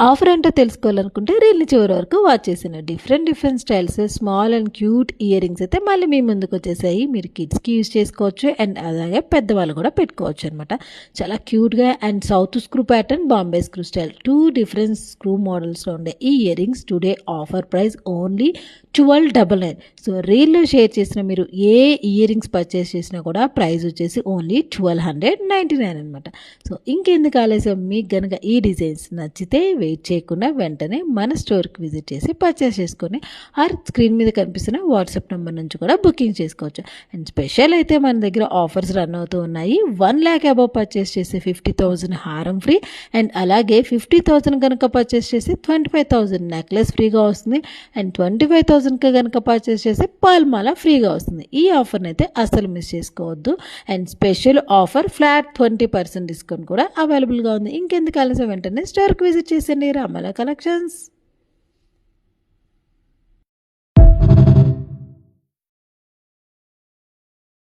Offer ఏంటో తెలుసుకోవాలనుకుంటే రీల్ని చివరి వరకు వాచ్ చేసిన different styles small and cute ear rings అయితే మళ్ళీ మీ ముందుకు వచ్చేసాయి. మీరు కిడ్స్కి యూజ్ చేసుకోవచ్చు అండ్ అలాగే పెద్దవాళ్ళు కూడా పెట్టుకోవచ్చు అనమాట. చాలా క్యూట్గా and south screw pattern, Bombay screw style 2 different screw మోడల్స్లో ఉండే ఈ earrings today offer price only 1299. So రీల్లో షేర్ చేసిన మీరు ఏ ఇయర్ రింగ్స్ పర్చేస్ చేసినా కూడా ప్రైస్ వచ్చేసి ఓన్లీ 1299 అనమాట. సో ఇంకెందుకు ఆలస్యం, మీకు కనుక ఈ డిజైన్స్ నచ్చితే వెయిట్ చేయకుండా వెంటనే మన స్టోర్కి విజిట్ చేసి పర్చేస్ చేసుకొని స్క్రీన్ మీద కనిపిస్తున్న వాట్సాప్ నెంబర్ నుంచి కూడా బుకింగ్ చేసుకోవచ్చు. అండ్ స్పెషల్ అయితే మన దగ్గర ఆఫర్స్ రన్ అవుతూ ఉన్నాయి. 1 lakh అబవ్ పర్చేస్ చేసి 50,000 హారం ఫ్రీ అండ్ అలాగే 50,000 కనుక పర్చేస్ చేసి 25,000 నెక్లెస్ ఫ్రీగా వస్తుంది అండ్ 25,000 కనుక పర్చేస్ చేసి పర్ల్మాల ఫ్రీగా వస్తుంది. ఈ ఆఫర్ని అయితే అస్సలు మిస్ చేసుకోవద్దు. And special offer flat 20% discount కూడా అవైలబుల్గా ఉంది. ఇంకెందుకు ఆలస్యం, వెంటనే స్టోర్కి విజిట్ చేసండి. రామల కలెక్షన్స్.